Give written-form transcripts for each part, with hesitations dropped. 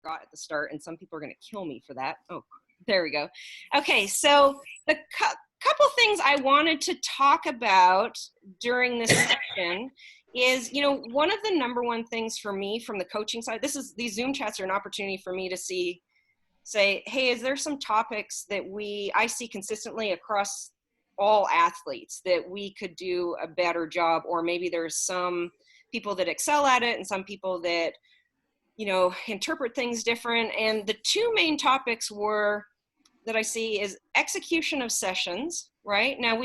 forgot at the start, and some people are going to kill me for that. Oh, there we go. Okay, so the couple things I wanted to talk about during this session is, you know, one of the number one things for me from the coaching side, these Zoom chats are an opportunity for me to say, hey, is there some topics that I see consistently across all athletes that we could do a better job, or maybe there's some people that excel at it and some people that, you know, interpret things different. And the two main topics that I see is execution of sessions, right? Now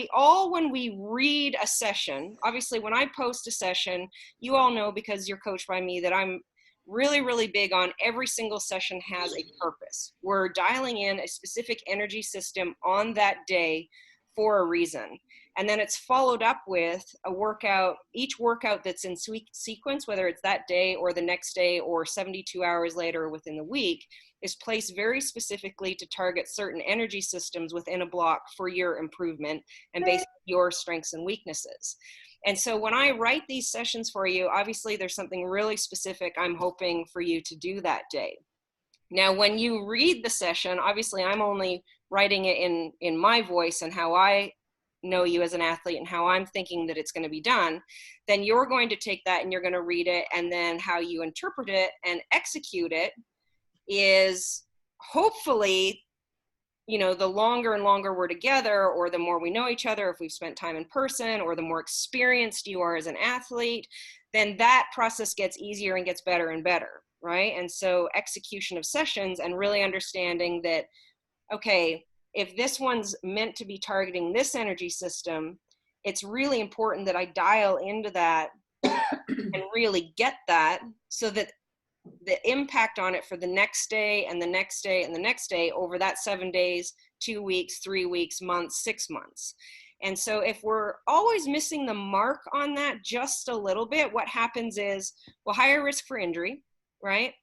when we read a session, obviously when I post a session, you all know, because you're coached by me, that I'm really, really big on every single session has a purpose. We're dialing in a specific energy system on that day for a reason. And then it's followed up with a workout, each workout that's in sequence, whether it's that day or the next day or 72 hours later within the week, is placed very specifically to target certain energy systems within a block for your improvement and based on your strengths and weaknesses. And so when I write these sessions for you, obviously there's something really specific I'm hoping for you to do that day. Now, when you read the session, obviously I'm only writing it in my voice and how I know you as an athlete and how I'm thinking that it's going to be done. Then you're going to take that and you're going to read it, and then how you interpret it and execute it is hopefully, you know, the longer and longer we're together, or the more we know each other, if we've spent time in person, or the more experienced you are as an athlete, then that process gets easier and gets better and better, right? And so execution of sessions and really understanding that, okay, if this one's meant to be targeting this energy system, it's really important that I dial into that and really get that, so that the impact on it for the next day and the next day and the next day over that 7 days, 2 weeks, 3 weeks, months, 6 months. And so if we're always missing the mark on that just a little bit, what happens is, well, higher risk for injury, right?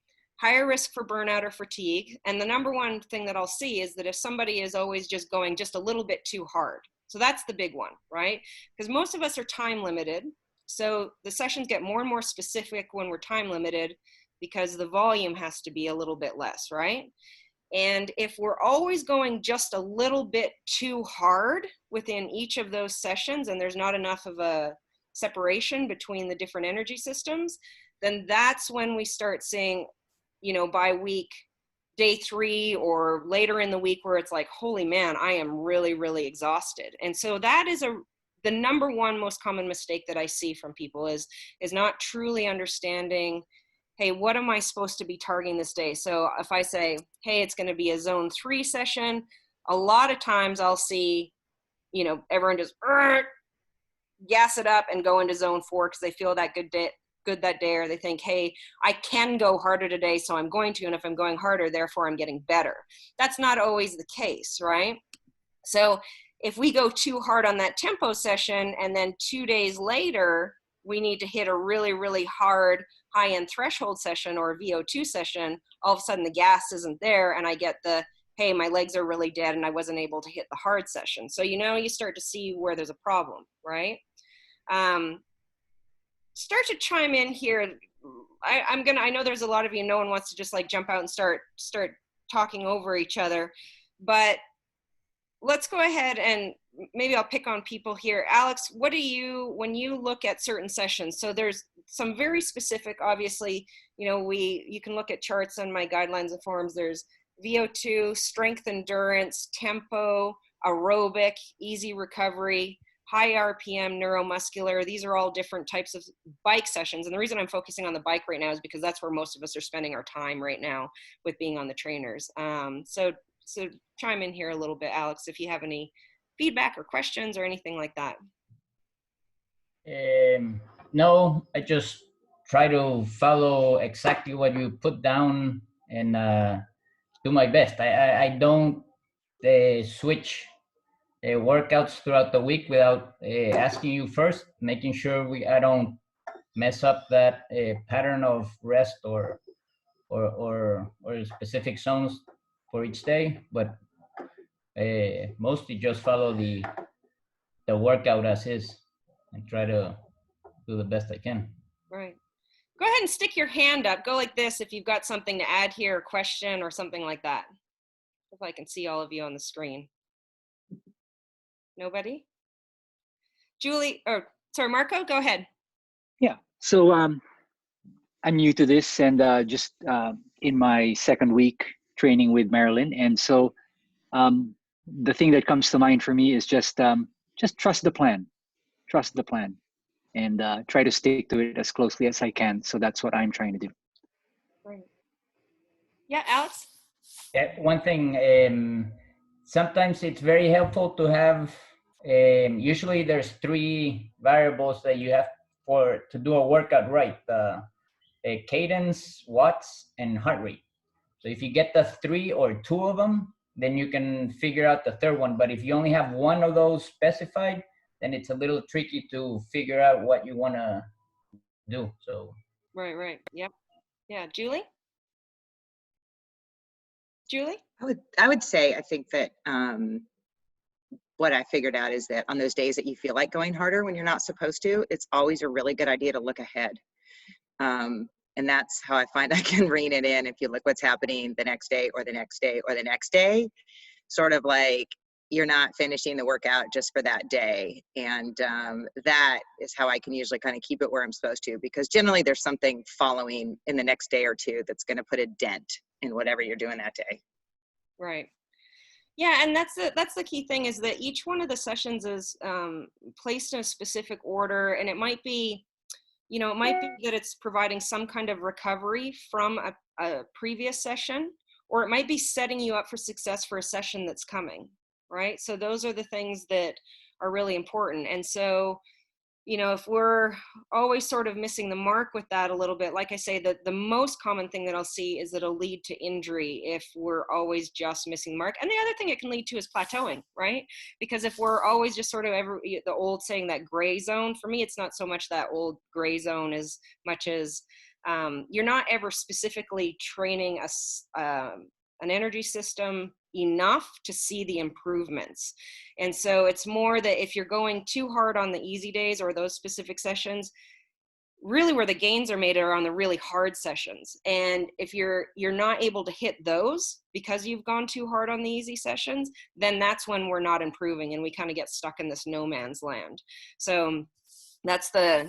Higher risk for burnout or fatigue. And the number one thing that I'll see is that if somebody is always just going just a little bit too hard. So that's the big one, right? Because most of us are time limited. So the sessions get more and more specific when we're time limited, because the volume has to be a little bit less, right? And if we're always going just a little bit too hard within each of those sessions, and there's not enough of a separation between the different energy systems, then that's when we start seeing, you know, by week, day 3 or later in the week, where it's like, holy man, I am really, really exhausted. And so that is the number one most common mistake that I see from people is not truly understanding, hey, what am I supposed to be targeting this day? So if I say, hey, it's going to be a zone 3 session, a lot of times I'll see, you know, everyone just gas it up and go into zone 4 because they feel that good that day, or they think, hey, I can go harder today, so I'm going to, and if I'm going harder, therefore I'm getting better. That's not always the case, right? So if we go too hard on that tempo session, and then 2 days later, we need to hit a really, really hard high-end threshold session or a VO2 session, all of a sudden the gas isn't there, and I get the, hey, my legs are really dead and I wasn't able to hit the hard session. So, you know, you start to see where there's a problem, right? Start to chime in here. I know there's a lot of you, no one wants to just like jump out and start talking over each other, but let's go ahead and maybe I'll pick on people here. Alex, what do you, when you look at certain sessions, so there's some very specific, obviously, you know, you can look at charts on my guidelines and forms. There's VO2, strength endurance, tempo, aerobic, easy recovery, high RPM, neuromuscular. These are all different types of bike sessions. And the reason I'm focusing on the bike right now is because that's where most of us are spending our time right now with being on the trainers. So chime in here a little bit, Alex, if you have any feedback or questions or anything like that. No, I just try to follow exactly what you put down and do my best. I don't switch workouts throughout the week without asking you first, making sure I don't mess up that pattern of rest or specific zones for each day, but mostly just follow the workout as is and try to do the best I can. Right. Go ahead ahead and stick your hand up. Go like this if you've got something to add here, a question or something like that. If I can see all of you on the screen. Nobody? Julie, or sorry, Marco, go ahead. Yeah, so I'm new to this and just in my second week training with Marilyn. And so the thing that comes to mind for me is just trust the plan, and try to stick to it as closely as I can. So that's what I'm trying to do. Right. Yeah, Alex? Yeah, one thing, sometimes it's very helpful to have, usually there's 3 variables that you have to do a workout right, cadence, watts, and heart rate. So if you get the 3 or 2 of them, then you can figure out the third one. But if you only have 1 of those specified, then it's a little tricky to figure out what you want to do. So Right. Yep. Yeah, Julie? Julie? I would say, I think that what I figured out is that on those days that you feel like going harder when you're not supposed to, it's always a really good idea to look ahead. And that's how I find I can rein it in. If you look what's happening the next day or the next day or the next day, sort of like you're not finishing the workout just for that day. And that is how I can usually kind of keep it where I'm supposed to, because generally there's something following in the next day or two that's going to put a dent in whatever you're doing that day. Right. Yeah, and that's the key thing, is that each one of the sessions is placed in a specific order, and it might be, it might be that it's providing some kind of recovery from a previous session, or it might be setting you up for success for a session that's coming, right? So those are the things that are really important. And so, if we're always sort of missing the mark with that a little bit, like I say, that the most common thing that I'll see is that it'll lead to injury if we're always just missing the mark. And the other thing it can lead to is plateauing, right? Because if we're always just sort of the old saying, that gray zone, for me, it's not so much that old gray zone as much as you're not ever specifically training an energy system enough to see the improvements. And so it's more that if you're going too hard on the easy days or those specific sessions, really where the gains are made are on the really hard sessions. And if you're not able to hit those because you've gone too hard on the easy sessions, then that's when we're not improving and we kind of get stuck in this no man's land. So that's a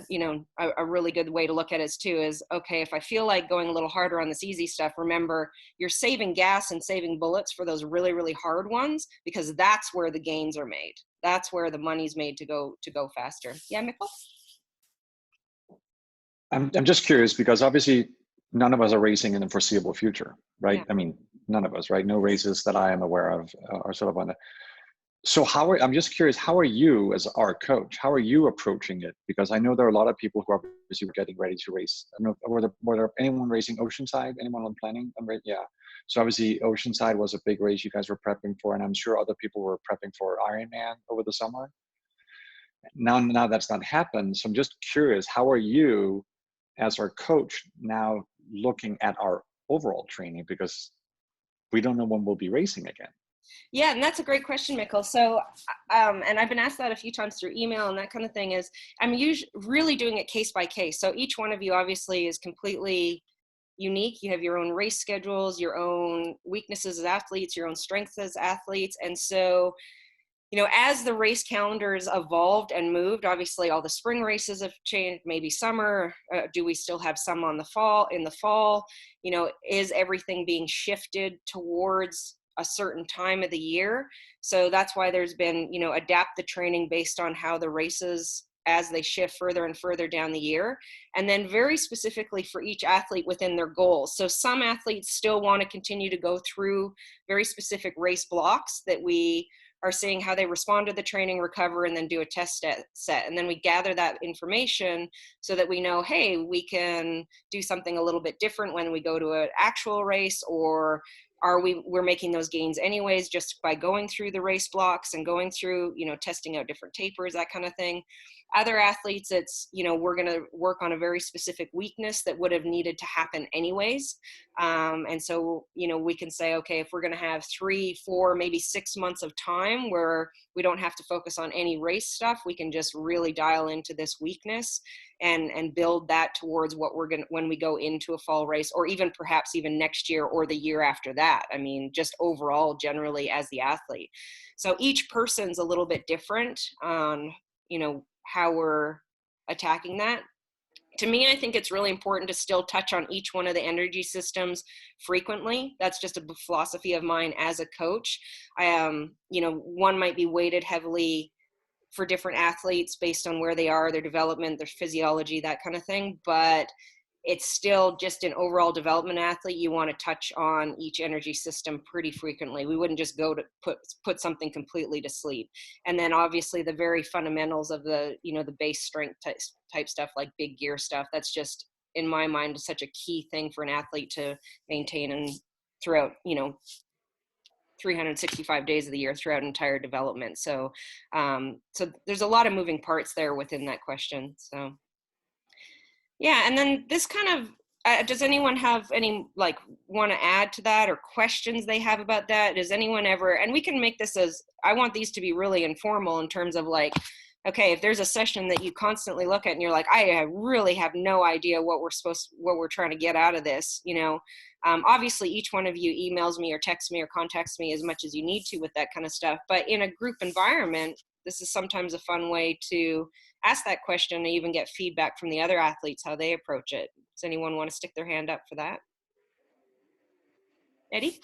really good way to look at it too, is, okay, if I feel like going a little harder on this easy stuff, remember, you're saving gas and saving bullets for those really, really hard ones, because that's where the gains are made. That's where the money's made to go faster. Yeah, Mikkel? I'm just curious, because obviously none of us are racing in the foreseeable future, right? Yeah. I mean, none of us, right? No races that I am aware of are sort of on the. So I'm just curious, how are you as our coach, how are you approaching it? Because I know there are a lot of people who are obviously getting ready to race. I don't know, were there anyone racing Oceanside? Anyone on planning? Yeah. So obviously Oceanside was a big race you guys were prepping for, and I'm sure other people were prepping for Ironman over the summer. Now that's not happened. So I'm just curious, how are you as our coach now looking at our overall training? Because we don't know when we'll be racing again. Yeah, and that's a great question, Mikkel. So, and I've been asked that a few times through email and that kind of thing, is I'm usually really doing it case by case. So each one of you obviously is completely unique. You have your own race schedules, your own weaknesses as athletes, your own strengths as athletes. And so, as the race calendars evolved and moved, obviously all the spring races have changed, maybe summer, do we still have some in the fall, is everything being shifted towards a certain time of the year? So that's why there's been, adapt the training based on how the races, as they shift further and further down the year, and then very specifically for each athlete within their goals. So some athletes still want to continue to go through very specific race blocks that we are seeing how they respond to the training, recover, and then do a test set. And then we gather that information so that we know, hey, we can do something a little bit different when we go to an actual race, or we're making those gains anyways just by going through the race blocks and going through, testing out different tapers, that kind of thing. Other athletes, it's, we're going to work on a very specific weakness that would have needed to happen anyways. And so, we can say, okay, if we're going to have 3, 4, maybe 6 months of time where we don't have to focus on any race stuff, we can just really dial into this weakness and build that towards what we're going to, when we go into a fall race, or even perhaps even next year or the year after that. I mean, just overall, generally as the athlete. So each person's a little bit different on, how we're attacking that. To me, I think it's really important to still touch on each one of the energy systems frequently. That's just a philosophy of mine as a coach. One might be weighted heavily for different athletes based on where they are, their development, their physiology, that kind of thing. But it's still just an overall development athlete. You want to touch on each energy system pretty frequently. We wouldn't just go to put something completely to sleep. And then obviously the very fundamentals of the, the base strength type stuff, like big gear stuff, that's just, in my mind, such a key thing for an athlete to maintain and throughout, 365 days of the year throughout entire development. So, so there's a lot of moving parts there within that question. So. Yeah, and then this kind of, does anyone have any, want to add to that, or questions they have about that? Does anyone ever, and we can make this as, I want these to be really informal in terms of okay, if there's a session that you constantly look at and you're like, I really have no idea what we're trying to get out of this, obviously each one of you emails me or texts me or contacts me as much as you need to with that kind of stuff. But in a group environment, this is sometimes a fun way to ask that question and even get feedback from the other athletes, how they approach it. Does anyone want to stick their hand up for that? Eddie?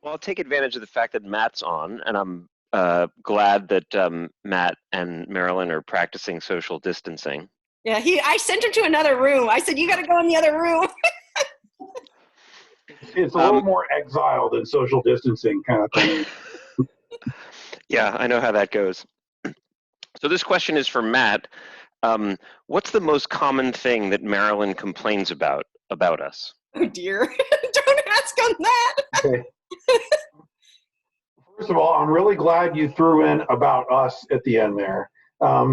Well, I'll take advantage of the fact that Matt's on, and I'm glad that Matt and Marilyn are practicing social distancing. Yeah, I sent him to another room. I said, you got to go in the other room. It's a little more exile than social distancing kind of thing. Yeah, I know how that goes. So this question is for Matt. What's the most common thing that Marilyn complains about us? Oh dear, don't ask on that. Okay. First of all, I'm really glad you threw in about us at the end there,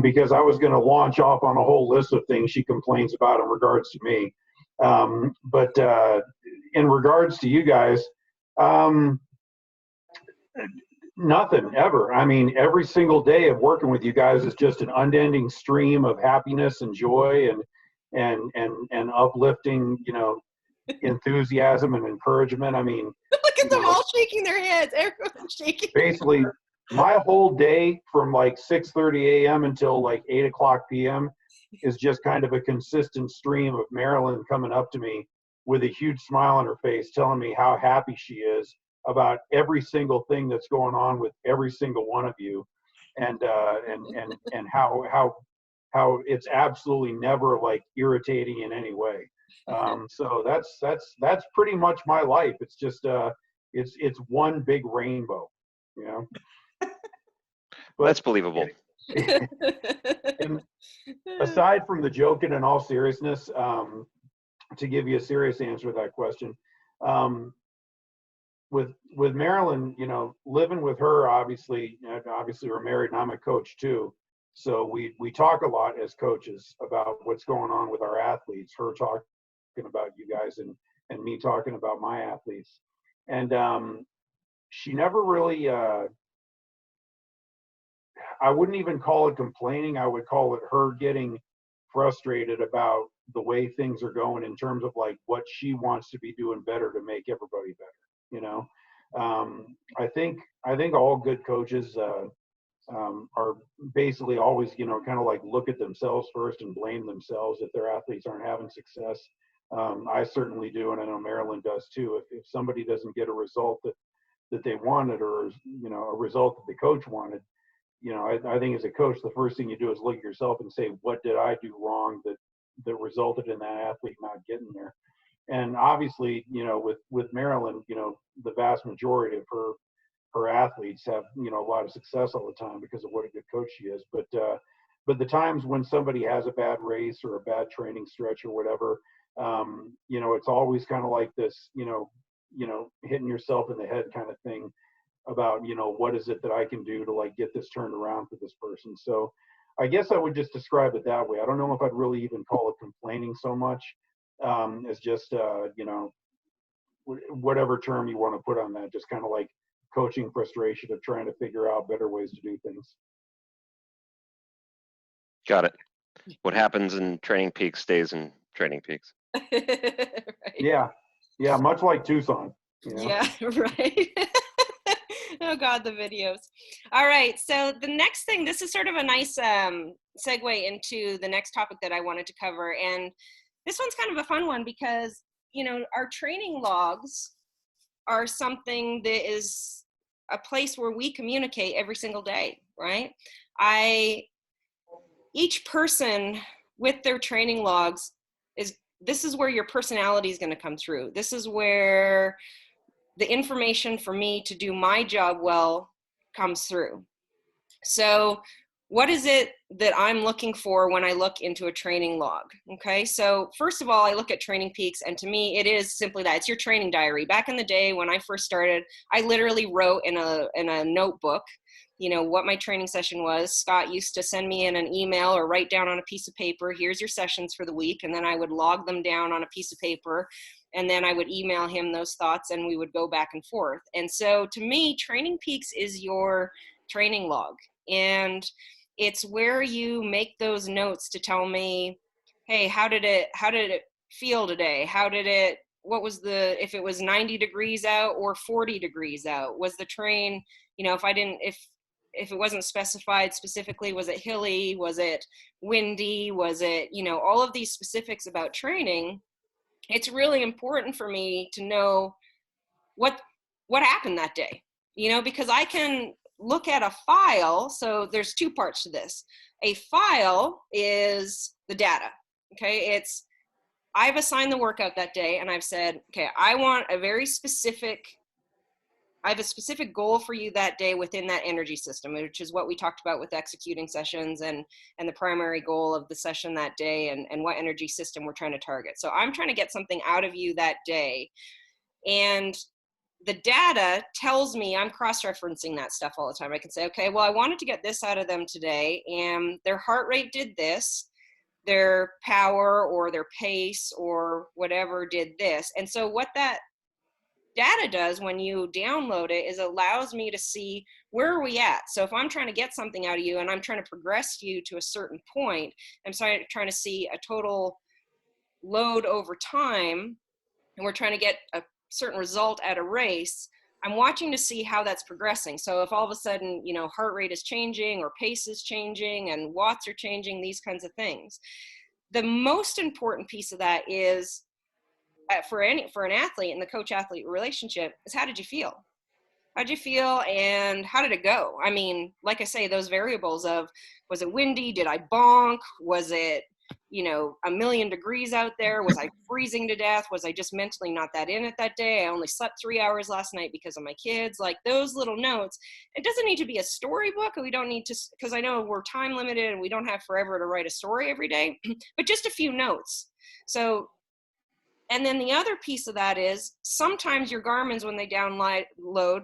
because I was going to launch off on a whole list of things she complains about in regards to me. But in regards to you guys, nothing ever. I mean, every single day of working with you guys is just an unending stream of happiness and joy and uplifting, enthusiasm and encouragement. I mean, look at them all shaking their heads. Everyone's shaking. Basically, my whole day from 6:30 a.m. until 8 o'clock p.m. is just kind of a consistent stream of Marilyn coming up to me with a huge smile on her face, telling me how happy she is about every single thing that's going on with every single one of you, and how it's absolutely never irritating in any way. So that's pretty much my life. It's just it's one big rainbow, But that's believable. And aside from the joking, in all seriousness, to give you a serious answer to that question, with Marilyn, living with her, obviously we're married and I'm a coach too. So we talk a lot as coaches about what's going on with our athletes, her talking about you guys and me talking about my athletes. And she never really, I wouldn't even call it complaining. I would call it her getting frustrated about the way things are going in terms of what she wants to be doing better to make everybody better. I think all good coaches are basically always, kind of look at themselves first and blame themselves if their athletes aren't having success. I certainly do, and I know Marilyn does too. If somebody doesn't get a result that they wanted, or a result that the coach wanted, I think as a coach, the first thing you do is look at yourself and say, what did I do wrong that resulted in that athlete not getting there? And obviously, with Marilyn, the vast majority of her athletes have, a lot of success all the time because of what a good coach she is. But the times when somebody has a bad race or a bad training stretch or whatever, it's always kind of like this, hitting yourself in the head kind of thing about, what is it that I can do to get this turned around for this person. So I guess I would just describe it that way. I don't know if I'd really even call it complaining so much. It's just, you know, whatever term you want to put on that, just kind of like coaching frustration of trying to figure out better ways to do things. Got it. What happens in Training Peaks stays in Training Peaks. Right. Yeah, yeah, much like Tucson. You know? Yeah, right. Oh God, the videos. All right, so the next thing, this is sort of a nice segue into the next topic that I wanted to cover, and this one's kind of a fun one because, you know, our training logs are something that is a place where we communicate every single day, right? Each person with their training logs this is where your personality is going to come through. This is where the information for me to do my job well comes through. So what is it that I'm looking for when I look into a training log? Okay, so first of all, I look at Training Peaks, and to me, it is simply that. It's your training diary. Back in the day when I first started, I literally wrote in a notebook, you know, what my training session was. Scott used to send me in an email or write down on a piece of paper, here's your sessions for the week, and then I would log them down on a piece of paper, and then I would email him those thoughts, and we would go back and forth. And so to me, Training Peaks is your training log, and it's where you make those notes to tell me, hey, how did it feel today? What was if it was 90 degrees out or 40 degrees out? Was the train, you know, if it wasn't specified specifically, was it hilly? Was it windy? Was it, you know, all of these specifics about training. It's really important for me to know what happened that day, you know, because I can look at a file. So there's two parts to this. A file is the data. Okay. I've assigned the workout that day, and I've said, okay, I have a specific goal for you that day within that energy system, which is what we talked about with executing sessions and the primary goal of the session that day and what energy system we're trying to target. So I'm trying to get something out of you that day. And the data tells me, I'm cross-referencing that stuff all the time. I can say, okay, well, I wanted to get this out of them today, and their heart rate did this, their power or their pace or whatever did this. And so what that data does when you download it is allows me to see where are we at. So if I'm trying to get something out of you and I'm trying to progress you to a certain point, I'm trying to see a total load over time, and we're trying to get a certain result at a race, I'm watching to see how that's progressing. So if all of a sudden, you know, heart rate is changing or pace is changing and watts are changing, these kinds of things. The most important piece of that is for an athlete in the coach-athlete relationship is, how did you feel? How'd you feel and how did it go? I mean, like I say, those variables of, was it windy? Did I bonk? Was it, you know, 1,000,000 degrees out there? Was I freezing to death? Was I just mentally not that in it that day? I only slept 3 hours last night because of my kids. Like those little notes. It doesn't need to be a storybook. We don't need to, because I know we're time limited and we don't have forever to write a story every day, but just a few notes. So, and then the other piece of that is sometimes your Garmin's, when they download,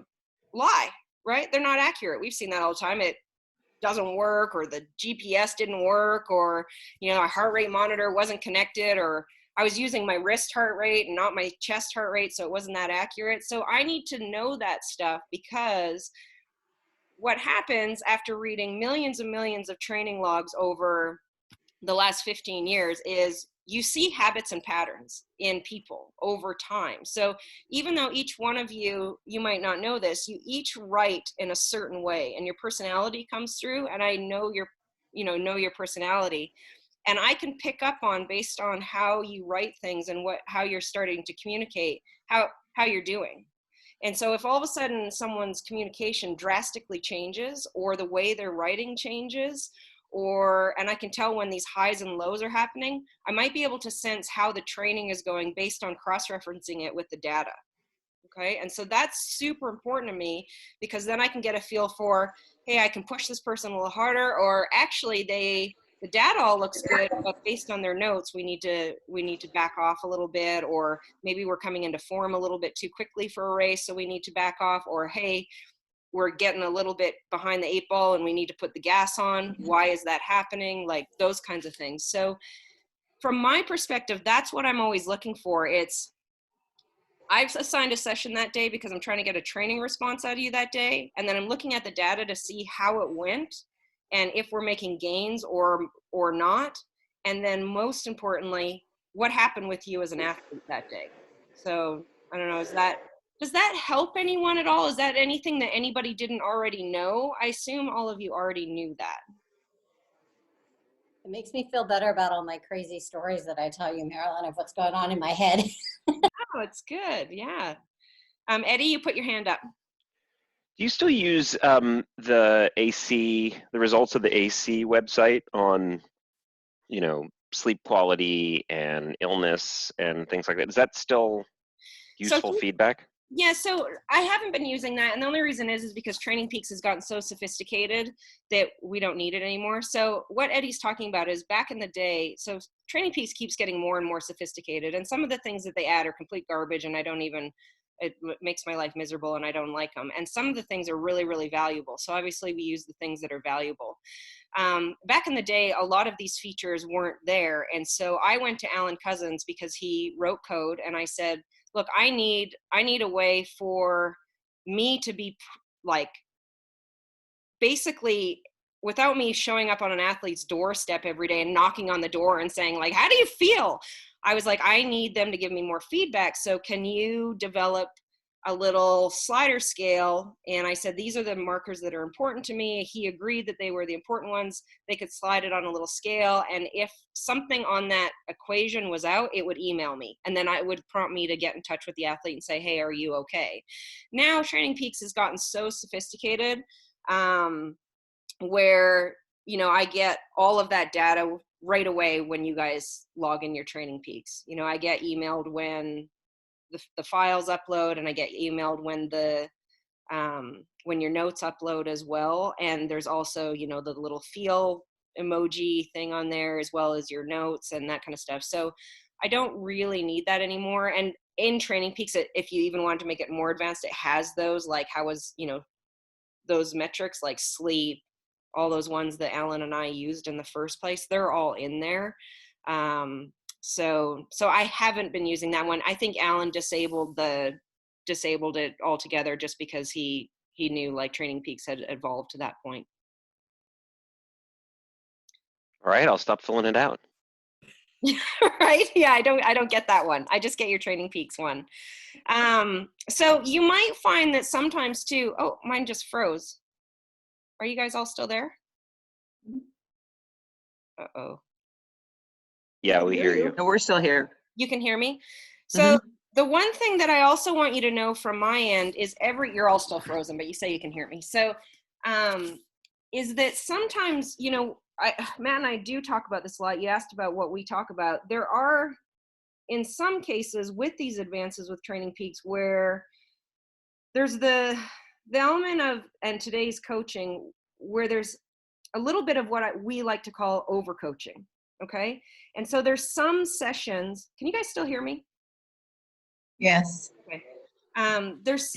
lie, right? They're not accurate. We've seen that all the time. It doesn't work, or the GPS didn't work, or, you know, a heart rate monitor wasn't connected, or I was using my wrist heart rate and not my chest heart rate, so it wasn't that accurate. So I need to know that stuff, because what happens after reading millions and millions of training logs over the last 15 years is you see habits and patterns in people over time. So even though each one of you might not know this, you each write in a certain way, and your personality comes through, and I know your personality, and I can pick up on, based on how you write things and how you're starting to communicate, how you're doing. And so if all of a sudden someone's communication drastically changes, or the way they're writing changes, and I can tell when these highs and lows are happening, I might be able to sense how the training is going based on cross-referencing it with the data. Okay, and so that's super important to me, because then I can get a feel for, hey, I can push this person a little harder, or actually the data all looks good, but based on their notes, we need to back off a little bit, or maybe we're coming into form a little bit too quickly for a race, so we need to back off, or hey, we're getting a little bit behind the 8 ball and we need to put the gas on. Why is that happening? Like those kinds of things. So from my perspective, that's what I'm always looking for. I've assigned a session that day because I'm trying to get a training response out of you that day. And then I'm looking at the data to see how it went and if we're making gains or not. And then most importantly, what happened with you as an athlete that day. So I don't know, does that help anyone at all? Is that anything that anybody didn't already know? I assume all of you already knew that. It makes me feel better about all my crazy stories that I tell you, Marilyn, of what's going on in my head. Oh, it's good. Yeah. Eddie, you put your hand up. Do you still use the results of the AC website on, sleep quality and illness and things like that? Is that still useful feedback? Yeah, so I haven't been using that, and the only reason is because Training Peaks has gotten so sophisticated that we don't need it anymore. So what Eddie's talking about is back in the day, so Training Peaks keeps getting more and more sophisticated, and some of the things that they add are complete garbage, and it makes my life miserable, and I don't like them. And some of the things are really, really valuable. So obviously we use the things that are valuable. Back in the day, a lot of these features weren't there, and so I went to Alan Cousins because he wrote code, and I said, look, I need a way for me to be like, basically without me showing up on an athlete's doorstep every day and knocking on the door and saying like, how do you feel? I was like, I need them to give me more feedback. So can you develop a little slider scale? And I said, these are the markers that are important to me. He agreed that they were the important ones. They could slide it on a little scale. And if something on that equation was out, it would email me. And then it would prompt me to get in touch with the athlete and say, hey, are you okay? Now Training Peaks has gotten so sophisticated where, I get all of that data right away when you guys log in your Training Peaks. I get emailed when the files upload, and I get emailed when your notes upload as well. And there's also, the little feel emoji thing on there as well as your notes and that kind of stuff. So I don't really need that anymore. And in Training Peaks, if you even wanted to make it more advanced, it has those, like how was, those metrics like sleep, all those ones that Alan and I used in the first place, they're all in there. So I haven't been using that one. I think Alan disabled it altogether just because he knew like Training Peaks had evolved to that point. All right, I'll stop filling it out. Right? Yeah, I don't get that one. I just get your Training Peaks one. So you might find that sometimes too, oh, mine just froze. Are you guys all still there? Uh-oh. Yeah, we hear you. No, we're still here. You can hear me? So the one thing that I also want you to know from my end is you're all still frozen, but you say you can hear me. So is that sometimes, Matt and I do talk about this a lot. You asked about what we talk about. There are, in some cases with these advances with Training Peaks, where there's the element of, and today's coaching, where there's a little bit of what we like to call overcoaching. Okay. And so there's some sessions. Can you guys still hear me? Yes. Okay. There's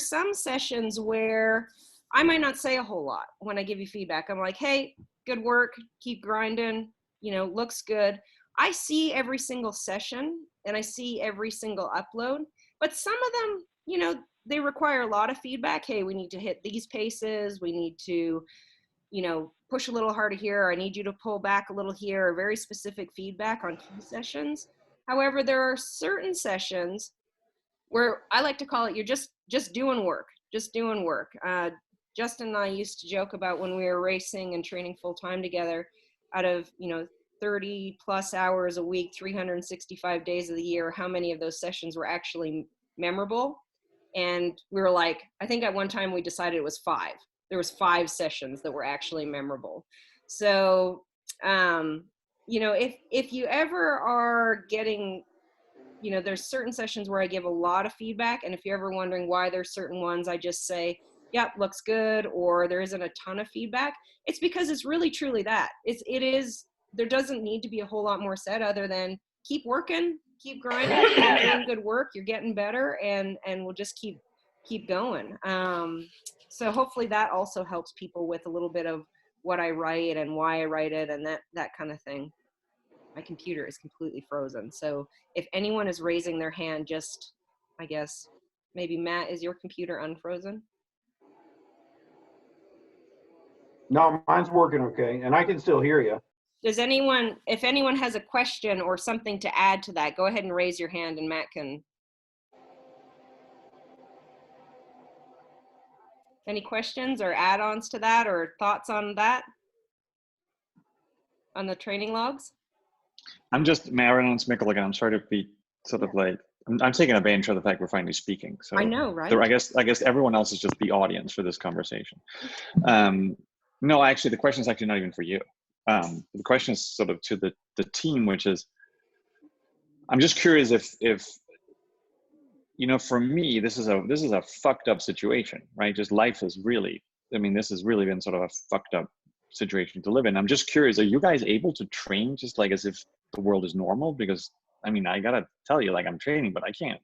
some sessions where I might not say a whole lot when I give you feedback. I'm like, hey, good work, keep grinding, looks good. I see every single session and I see every single upload, but some of them, they require a lot of feedback. Hey, we need to hit these paces. We need to, push a little harder here. Or I need you to pull back a little here, or very specific feedback on key sessions. However, there are certain sessions where I like to call it, you're just doing work, Justin and I used to joke about when we were racing and training full time together, out of, 30 plus hours a week, 365 days of the year, how many of those sessions were actually memorable? And we were like, I think at one time we decided it was 5. There was 5 sessions that were actually memorable. So, if you ever are getting, there's certain sessions where I give a lot of feedback. And if you're ever wondering why there's certain ones, I just say, yep, looks good, or there isn't a ton of feedback. It's because it's really truly that. There doesn't need to be a whole lot more said other than keep working, keep grinding, keep doing good work, you're getting better, and we'll just keep keep going. So hopefully that also helps people with a little bit of what I write and why I write it and that kind of thing. My computer is completely frozen. So if anyone is raising their hand, just, I guess, maybe Matt, is your computer unfrozen? No, mine's working okay, and I can still hear you. Does anyone, if anyone has a question or something to add to that, go ahead and raise your hand and Matt can. Any questions or add-ons to that or thoughts on that? On the training logs? I'm just Marilyn Smickle again. I'm sorry to be sort of like, I'm taking advantage of the fact we're finally speaking. So I know, right? I guess everyone else is just the audience for this conversation. No, actually, the question is actually not even for you. The question is sort of to the team, which is, I'm just curious if you know, for me, this is a fucked up situation, right? Just life is really, I mean, this has really been sort of a fucked up situation to live in. I'm just curious, are you guys able to train just like as if the world is normal? Because I mean, I gotta tell you, like, I'm training, but I can't.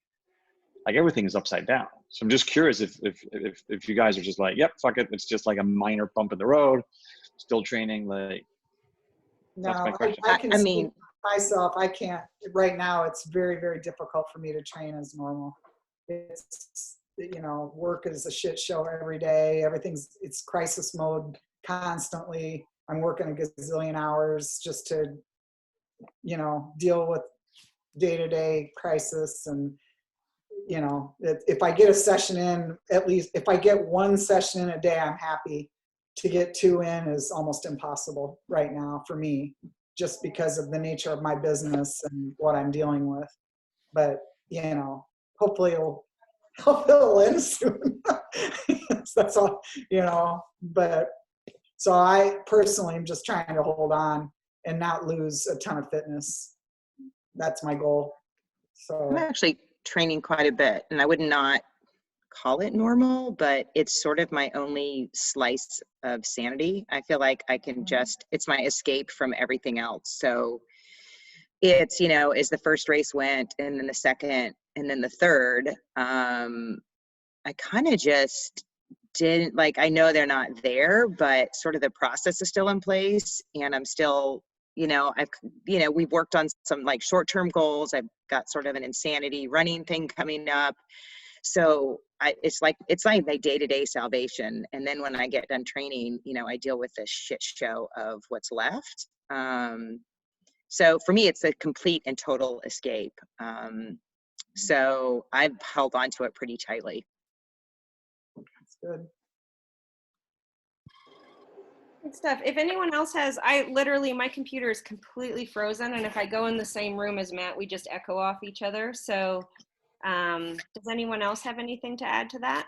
Like, everything is upside down. So I'm just curious if you guys are just like, yep, fuck it, it's just like a minor bump in the road, still training. Like, that's my No, question. I can I speak mean, for myself. I can't, right now, it's very, very difficult for me to train as normal. It's, you know, work is a shit show every day. It's crisis mode constantly. I'm working a gazillion hours just to, you know, deal with day-to-day crisis. And, you know, if I get a session in, at least if I get one session in a day, I'm happy. To get 2 in is almost impossible right now for me, just because of the nature of my business and what I'm dealing with. But, you know, hopefully it'll end soon. That's all, you know. But so I personally am just trying to hold on and not lose a ton of fitness. That's my goal. So I'm actually training quite a bit, and I would not call it normal, but it's sort of my only slice of sanity. I feel like I can just, it's my escape from everything else. So it's, you know, as the first race went, and then the second, and then the third, I kind of just didn't, like, I know they're not there, but sort of the process is still in place, and I'm still, you know, we've worked on some like short-term goals. I've got sort of an insanity running thing coming up. So it's like my day-to-day salvation. And then when I get done training, you know, I deal with this shit show of what's left. So for me, it's a complete and total escape. So I've held on to it pretty tightly. that's good. Good stuff. If anyone else has, my computer is completely frozen, and if I go in the same room as Matt, we just echo off each other. So does anyone else have anything to add to that?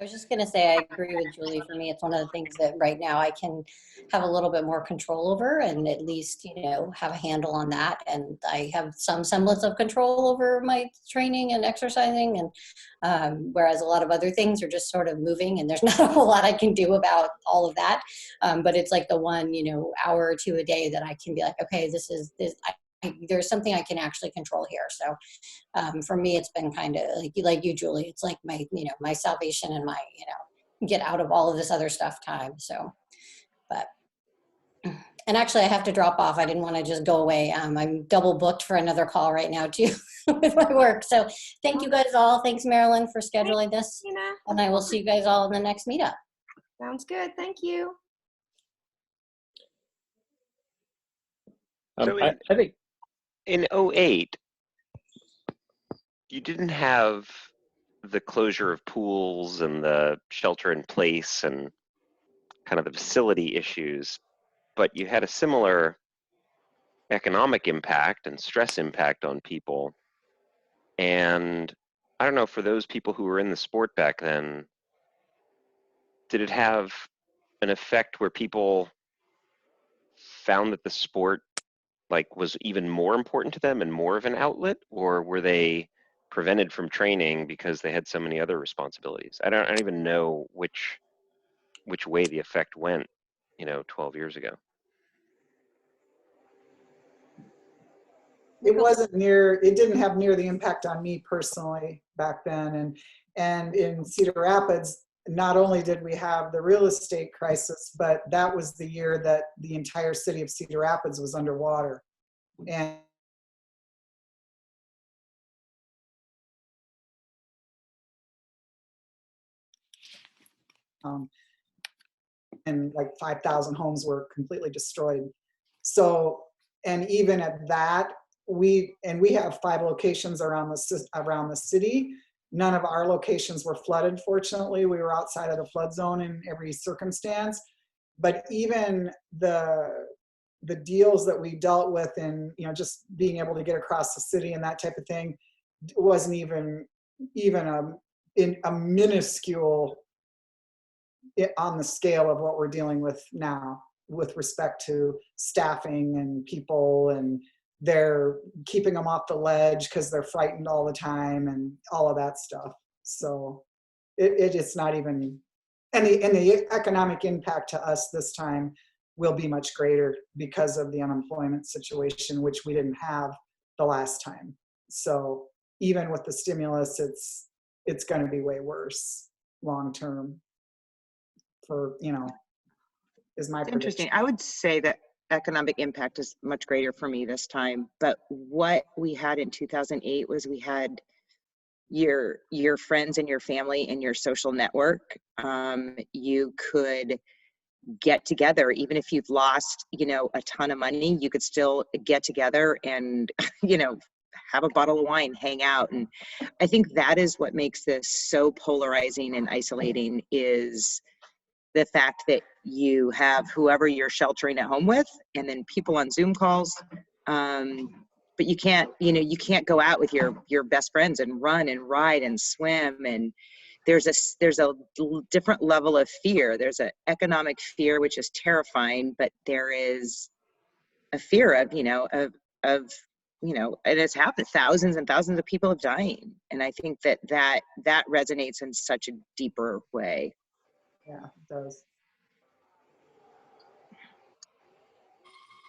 I was just going to say, I agree with Julie. For me, it's one of the things that right now I can have a little bit more control over, and at least, you know, have a handle on that. And I have some semblance of control over my training and exercising. And whereas a lot of other things are just sort of moving, and there's not a whole lot I can do about all of that. But it's like the one, you know, hour or two a day that I can be like, okay, there's something I can actually control here. So for me, it's been kind of like you, Julie. It's like my, you know, my salvation and my, you know, get out of all of this other stuff time. So, but, and actually I have to drop off. I didn't want to just go away. I'm double booked for another call right now too with my work. So thank you guys all. Thanks, Marilyn, for scheduling this. Tina. And I will see you guys all in the next meetup. Sounds good. Thank you. So I think in 08, you didn't have the closure of pools and the shelter in place and kind of the facility issues, but you had a similar economic impact and stress impact on people. And I don't know, for those people who were in the sport back then, did it have an effect where people found that the sport like was even more important to them and more of an outlet, or were they prevented from training because they had so many other responsibilities? I don't even know which way the effect went, you know, 12 years ago. It didn't have near the impact on me personally back then. And And in Cedar Rapids, not only did we have the real estate crisis, but that was the year that the entire city of Cedar Rapids was underwater. And like 5,000 homes were completely destroyed. So, and even at that, we have 5 locations around the city. None of our locations were flooded, fortunately. We were outside of the flood zone in every circumstance. But even the deals that we dealt with in, you know, just being able to get across the city and that type of thing wasn't even a minuscule on the scale of what we're dealing with now with respect to staffing and people, and they're keeping them off the ledge because they're frightened all the time and all of that stuff. So it's not even, and the economic impact to us this time will be much greater because of the unemployment situation, which we didn't have the last time. So even with the stimulus, it's going to be way worse long term. For, you know, is my prediction. Interesting. I would say that economic impact is much greater for me this time, but what we had in 2008 was we had your friends and your family and your social network. You could get together, even if you've lost, you know, a ton of money, you could still get together and, you know, have a bottle of wine, hang out. And I think that is what makes this so polarizing and isolating, is the fact that you have whoever you're sheltering at home with, and then people on Zoom calls. But you can't, you know, you can't go out with your best friends and run and ride and swim. And there's a different level of fear. There's an economic fear, which is terrifying, but there is a fear of, you know, you know, and it's happened. Thousands and thousands of people have dying. And I think that resonates in such a deeper way. Yeah, it does.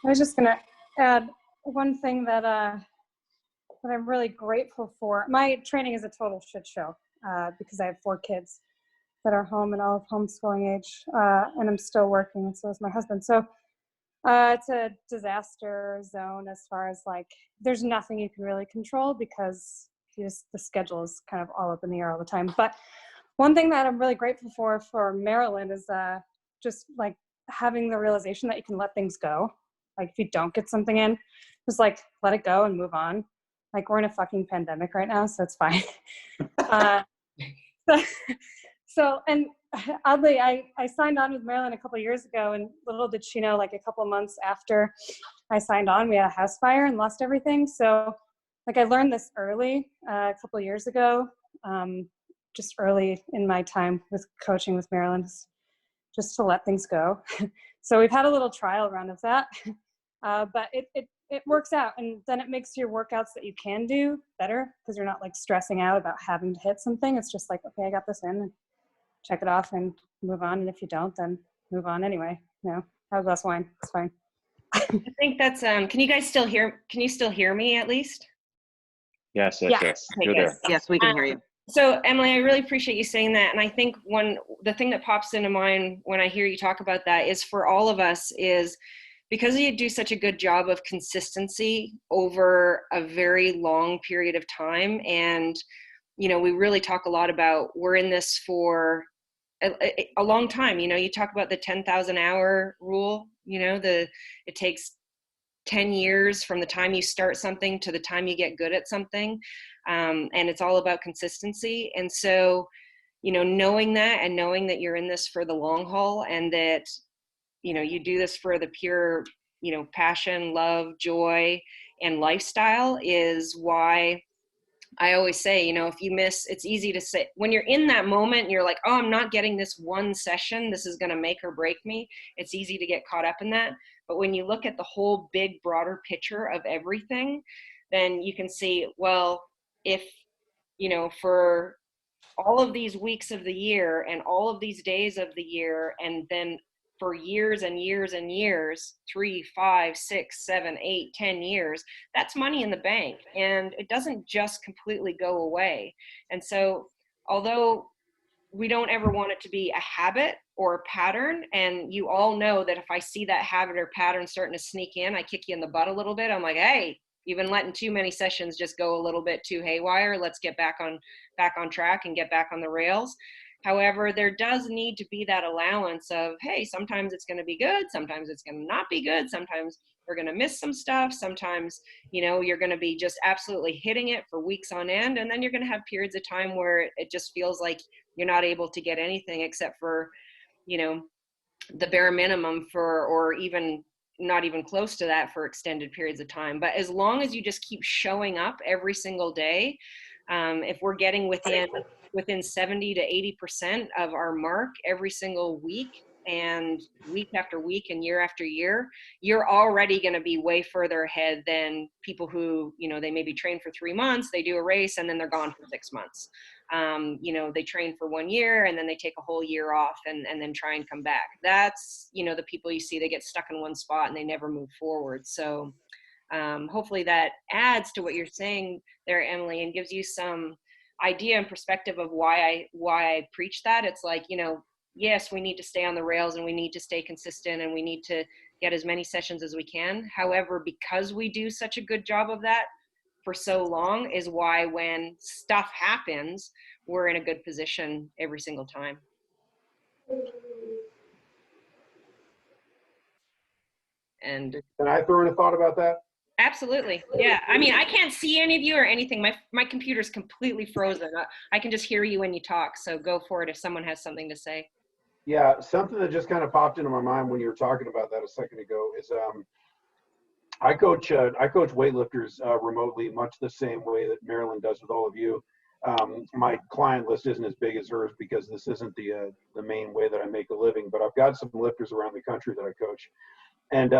I was just gonna add one thing that I'm really grateful for. My training is a total shit show because I have 4 kids that are home and all of homeschooling age, and I'm still working, and so is my husband. So it's a disaster zone as far as, like, there's nothing you can really control because the schedule is kind of all up in the air all the time. But one thing that I'm really grateful for Maryland is just like having the realization that you can let things go. Like if you don't get something in, just like let it go and move on. Like we're in a fucking pandemic right now, so it's fine. So, and oddly, I signed on with Maryland a couple of years ago, and little did she know, like a couple of months after I signed on, we had a house fire and lost everything. So like I learned this early a couple of years ago, just early in my time with coaching with Maryland, just to let things go. So we've had a little trial run of that, but it works out, and then it makes your workouts that you can do better because you're not like stressing out about having to hit something. It's just like, okay, I got this in, and check it off and move on. And if you don't, then move on anyway. You know, have a glass of wine. It's fine. I think that's, can you guys still hear me at least? Yes, yes, Yeah. yes. Okay, You're good. there. Yes, we can hear you. So Emily, I really appreciate you saying that. And I think the thing that pops into mind when I hear you talk about that is, for all of us, is because you do such a good job of consistency over a very long period of time. And, you know, we really talk a lot about, we're in this for a long time. You know, you talk about the 10,000 hour rule, you know, it takes 10 years from the time you start something to the time you get good at something. And it's all about consistency. And so, you know, knowing that, and knowing that you're in this for the long haul, and that, you know, you do this for the pure, you know, passion, love, joy, and lifestyle, is why I always say, you know, if you miss, it's easy to say, when you're in that moment and you're like, oh, I'm not getting this one session, this is going to make or break me. It's easy to get caught up in that. But when you look at the whole big, broader picture of everything, then you can see, well, if, you know, for all of these weeks of the year and all of these days of the year, and then for years and years and years, 3, 5, 6, 7, 8, 10 years, that's money in the bank, and it doesn't just completely go away. And so although we don't ever want it to be a habit or a pattern, and you all know that if I see that habit or pattern starting to sneak in, I kick you in the butt a little bit. I'm like, hey, you've been letting too many sessions just go a little bit too haywire. Let's get back on track and get back on the rails. However, there does need to be that allowance of, hey, sometimes it's going to be good, sometimes it's going to not be good, sometimes we're going to miss some stuff, sometimes, you know, you're going to be just absolutely hitting it for weeks on end, and then you're going to have periods of time where it just feels like you're not able to get anything except for, you know, the bare minimum for, or even not even close to that for extended periods of time. But as long as you just keep showing up every single day, if we're getting within 70 to 80% of our mark every single week, and week after week and year after year, you're already going to be way further ahead than people who, you know, they maybe train for 3 months, they do a race, and then they're gone for 6 months. You know, they train for 1 year and then they take a whole year off and then try and come back. That's, you know, the people you see, they get stuck in one spot and they never move forward. So hopefully that adds to what you're saying there, Emily, and gives you some idea and perspective of why I preach that. It's like, you know, yes, we need to stay on the rails and we need to stay consistent and we need to get as many sessions as we can. However, because we do such a good job of that for so long is why when stuff happens, we're in a good position every single time. And Can I throw in a thought about that? absolutely. Yeah. I mean, I can't see any of you or anything. My computer's completely frozen. I can just hear you when you talk. So go for it if someone has something to say. Yeah, something that just kind of popped into my mind when you were talking about that a second ago is I coach weightlifters remotely, much the same way that Marilyn does with all of you. My client list isn't as big as hers because this isn't the main way that I make a living, but I've got some lifters around the country that I coach. And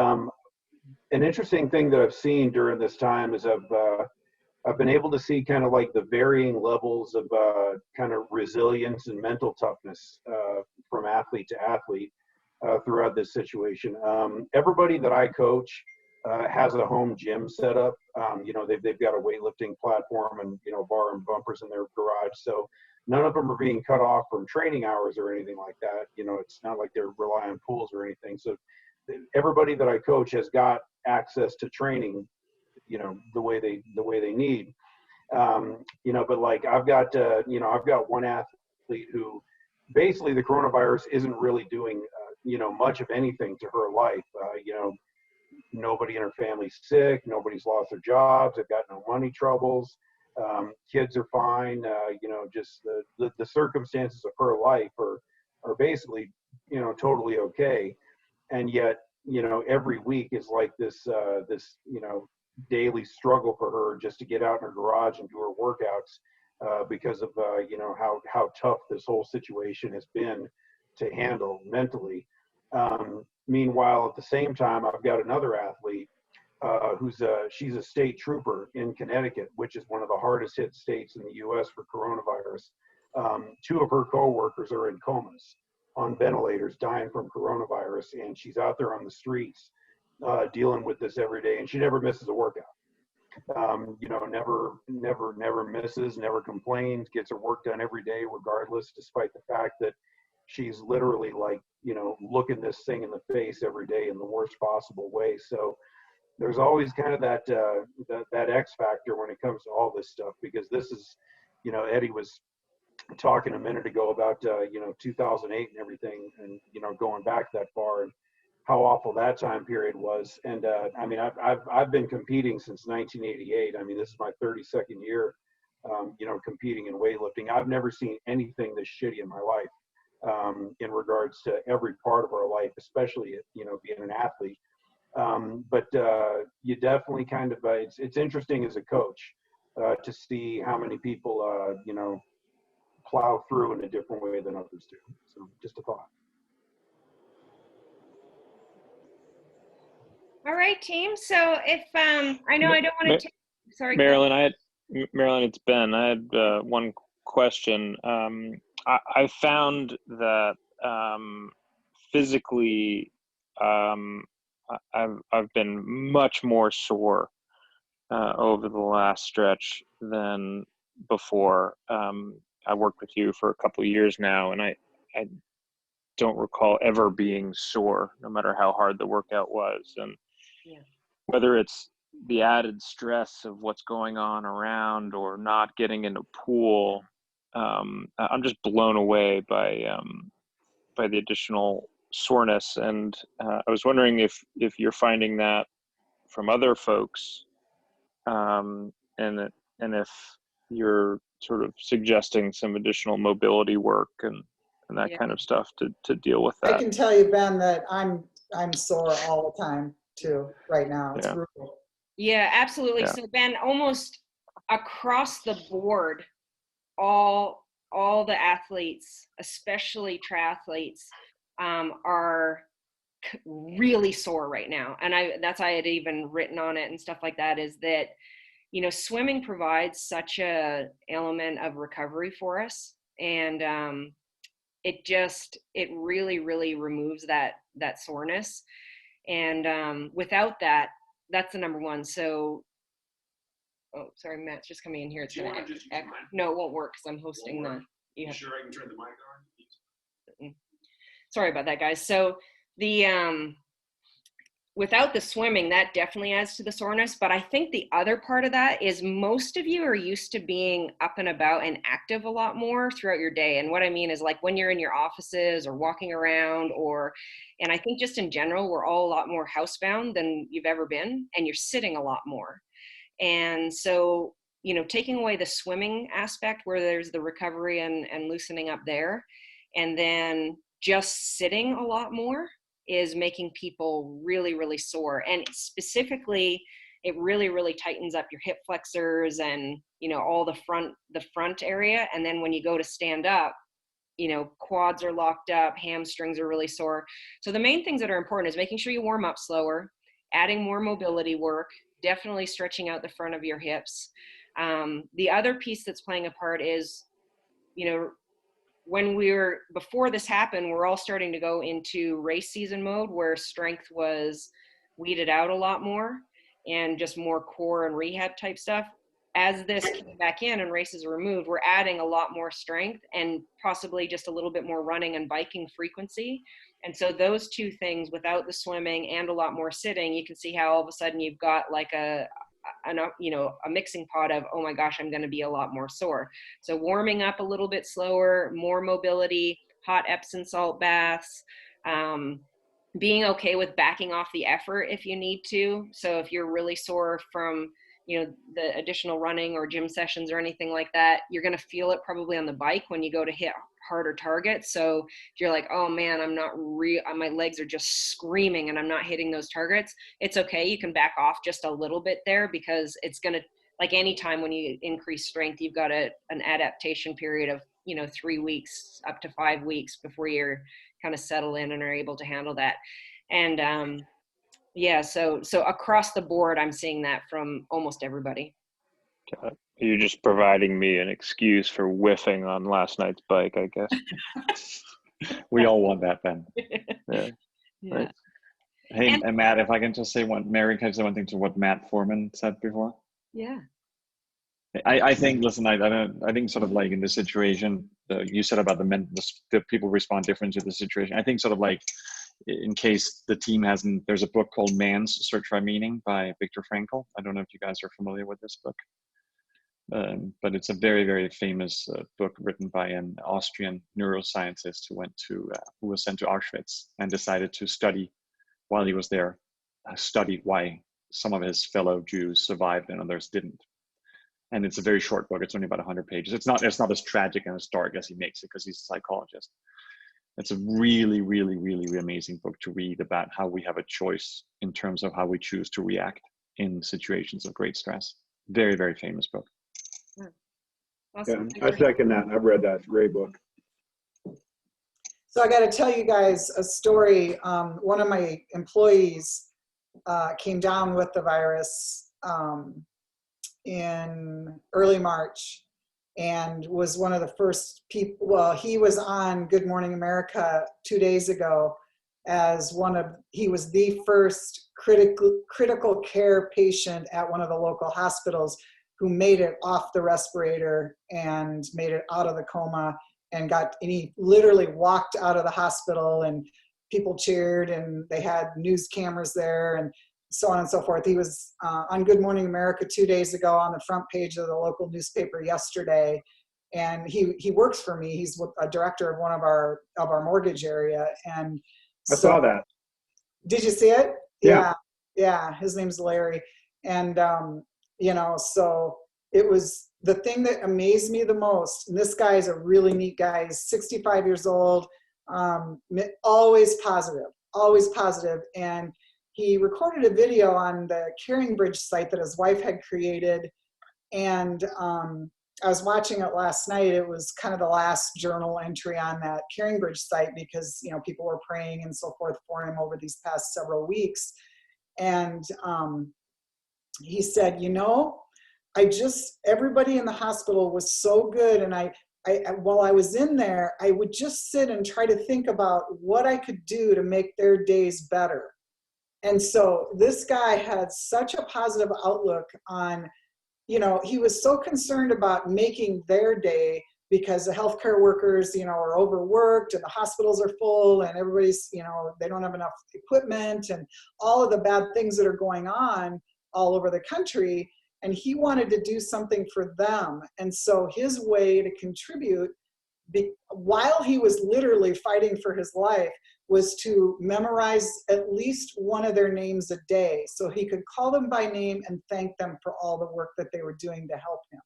an interesting thing that I've seen during this time is I've been able to see kind of like the varying levels of kind of resilience and mental toughness from athlete to athlete throughout this situation. Everybody that I coach has a home gym set up. You know, they've got a weightlifting platform and, you know, bar and bumpers in their garage. So none of them are being cut off from training hours or anything like that. You know, it's not like they're relying on pools or anything. So everybody that I coach has got access to training, you know, the way they need. You know, but like I've got one athlete who basically the coronavirus isn't really doing you know, much of anything to her life. You know, nobody in her family's sick, nobody's lost their jobs, they've got no money troubles, kids are fine. You know, just the circumstances of her life are basically, you know, totally okay. And yet, you know, every week is like this you know, daily struggle for her just to get out in her garage and do her workouts because of you know, how tough this whole situation has been to handle mentally. Meanwhile, at the same time, I've got another athlete she's a state trooper in Connecticut, which is one of the hardest hit states in the U.S. for coronavirus. 2 of her coworkers are in comas, on ventilators, dying from coronavirus, and she's out there on the streets dealing with this every day, and she never misses a workout. You know, never misses, never complains, gets her work done every day regardless, despite the fact that she's literally like, you know, looking this thing in the face every day in the worst possible way. So there's always kind of that X factor when it comes to all this stuff, because this is, you know, Eddie was talking a minute ago about you know, 2008 and everything, and you know, going back that far and how awful that time period was. And I mean, I've been competing since 1988. I mean, this is my 32nd year, you know, competing in weightlifting. I've never seen anything this shitty in my life in regards to every part of our life, especially, you know, being an athlete. But you definitely kind of it's interesting as a coach to see how many people you know, plow through in a different way than others do. So just a thought. All right, team. So if I know I don't want to take, sorry, Marilyn, Marilyn, it's Ben. I had one question. I found that physically I've been much more sore over the last stretch than before. I worked with you for a couple of years now, and I don't recall ever being sore, no matter how hard the workout was. And Yeah. whether it's the added stress of what's going on around or not getting in a pool, I'm just blown away by the additional soreness. And I was wondering if you're finding that from other folks, and if you're sort of suggesting some additional mobility work and that Yeah. kind of stuff to deal with I that. can tell you, Ben, that I'm sore all the time too right now. It's Yeah. brutal. Yeah, absolutely. Yeah. So Ben, almost across the board, all the athletes, especially triathletes, are really sore right now. And I had even written on it and stuff like that, is that, you know, swimming provides such a element of recovery for us. And it really, really removes that soreness. And without that, that's the number one. So, oh, sorry, Matt's just coming in here. It's gonna no, it won't work because I'm hosting the. You sure I can turn the mic on? Sorry about that, guys. So the without the swimming, that definitely adds to the soreness. But I think the other part of that is most of you are used to being up and about and active a lot more throughout your day. And what I mean is, like, when you're in your offices or walking around, and I think just in general, we're all a lot more housebound than you've ever been, and you're sitting a lot more. And so, you know, taking away the swimming aspect where there's the recovery and loosening up there, and then just sitting a lot more is making people really, really sore. And specifically, it really, really tightens up your hip flexors and, you know, all the front area. And then when you go to stand up, you know, quads are locked up, hamstrings are really sore. So the main things that are important is making sure you warm up slower, adding more mobility work, definitely stretching out the front of your hips. The other piece that's playing a part is, you know, before this happened, we're all starting to go into race season mode where strength was weeded out a lot more and just more core and rehab type stuff. As this came back in and races are removed, we're adding a lot more strength and possibly just a little bit more running and biking frequency. And so those two things, without the swimming and a lot more sitting, you can see how all of a sudden you've got like a mixing pot of, oh my gosh, I'm going to be a lot more sore. So warming up a little bit slower, more mobility, hot Epsom salt baths, being okay with backing off the effort if you need to. So if you're really sore from, you know, the additional running or gym sessions or anything like that, you're going to feel it probably on the bike when you go to hit harder targets. So if you're like, oh man, my legs are just screaming and I'm not hitting those targets, it's okay. You can back off just a little bit there, because it's going to, like any time when you increase strength, you've got an adaptation period of, you know, 3 weeks up to 5 weeks before you're kind of settle in and are able to handle that. And yeah, so across the board, I'm seeing that from almost everybody. You're just providing me an excuse for whiffing on last night's bike, I guess. We all want that, Ben. Yeah. Yeah. Right. Hey, and Matt, if I can just say Mary, can I say one thing to what Matt Foreman said before? Yeah. I think, listen, I think sort of like in this situation, you said about the people respond differently to the situation. I think sort of like, in case the team hasn't, there's a book called Man's Search for Meaning by Viktor Frankl. I don't know if you guys are familiar with this book. But it's a very, very famous book written by an Austrian neuroscientist who was sent to Auschwitz and decided to study while he was there, studied why some of his fellow Jews survived and others didn't. And it's a very short book. It's only about 100 pages. It's not as tragic and as dark as he makes it, because he's a psychologist. It's a really, really, really, really amazing book to read about how we have a choice in terms of how we choose to react in situations of great stress. Very, very famous book. Awesome. Yeah, I second that. I've read that. It's a great book. So I got to tell you guys a story. One of my employees came down with the virus in early March, and was one of the first people. Well, he was on Good Morning America 2 days ago as he was the first critical care patient at one of the local hospitals who made it off the respirator and made it out of the coma and he literally walked out of the hospital, and people cheered, and they had news cameras there and so on and so forth. He was on Good Morning America 2 days ago, on the front page of the local newspaper yesterday. And he works for me. He's a director of one of our mortgage area. And I saw that. Did you see it? Yeah. Yeah. His name's Larry. And, so it was the thing that amazed me the most. And this guy is a really neat guy. He's 65 years old, always positive. And he recorded a video on the Caring Bridge site that his wife had created. And I was watching it last night. It was kind of the last journal entry on that Caring Bridge site because, people were praying and so forth for him over these past several weeks. And he said, everybody in the hospital was so good. And I while I was in there, I would just sit and try to think about what I could do to make their days better. And so this guy had such a positive outlook on, he was so concerned about making their day because the healthcare workers, are overworked and the hospitals are full and everybody's, they don't have enough equipment and all of the bad things that are going on all over the country. And he wanted to do something for them. And so his way to contribute, while he was literally fighting for his life, was to memorize at least one of their names a day so he could call them by name and thank them for all the work that they were doing to help him.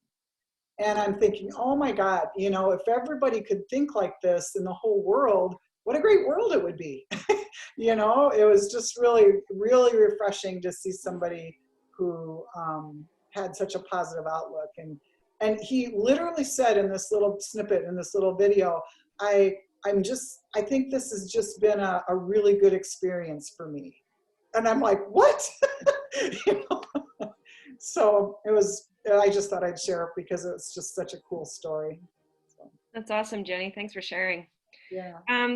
And I'm thinking, oh my God, if everybody could think like this in the whole world, what a great world it would be. It was just really, really refreshing to see somebody who had such a positive outlook. And he literally said in this little snippet, in this little video, I think this has just been a really good experience for me. And I'm like, what? So I just thought I'd share it because it's just such a cool story. So. That's awesome, Jenny. Thanks for sharing. Yeah.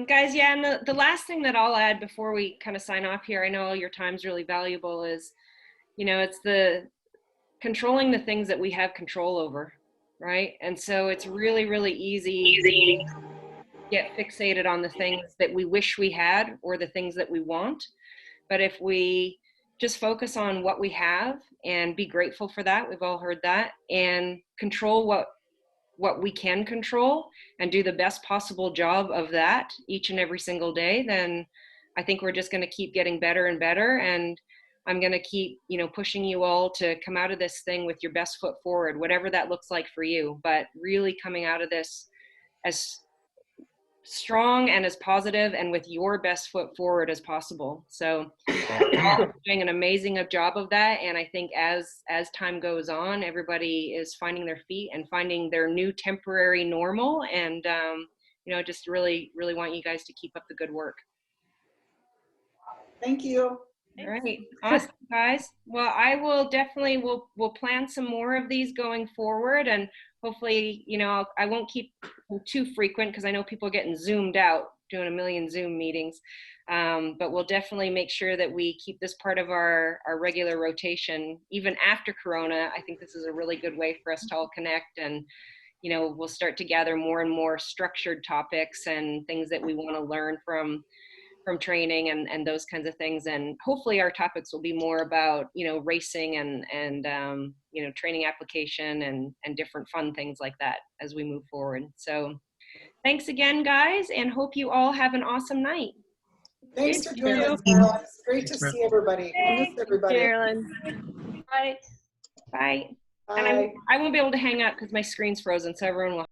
Guys, and the last thing that I'll add before we kind of sign off here, I know all your time's really valuable, is, it's the controlling the things that we have control over, right? And so it's really, really easy to get fixated on the things that we wish we had or the things that we want. But if we just focus on what we have and be grateful for that, we've all heard that, and control what we can control and do the best possible job of that each and every single day, then I think we're just going to keep getting better and better. And I'm going to keep, pushing you all to come out of this thing with your best foot forward, whatever that looks like for you, but really coming out of this as strong and as positive and with your best foot forward as possible. So you're doing an amazing job of that. And I think as time goes on, everybody is finding their feet and finding their new temporary normal. And, just really, really want you guys to keep up the good work. Thank you. All right. Awesome, guys. Well, I will definitely, we'll plan some more of these going forward, and hopefully, I won't keep them too frequent because I know people are getting zoomed out doing a million Zoom meetings. But we'll definitely make sure that we keep this part of our regular rotation, even after Corona. I think this is a really good way for us to all connect, and, we'll start to gather more and more structured topics and things that we want to learn from training and those kinds of things. And hopefully our topics will be more about, racing and training application and different fun things like that as we move forward. So thanks again, guys, and hope you all have an awesome night. Thanks for doing this, Marilyn. It's great to see everybody. I miss everybody. Marilyn. Bye. Bye. Bye. And I won't be able to hang up because my screen's frozen, so everyone will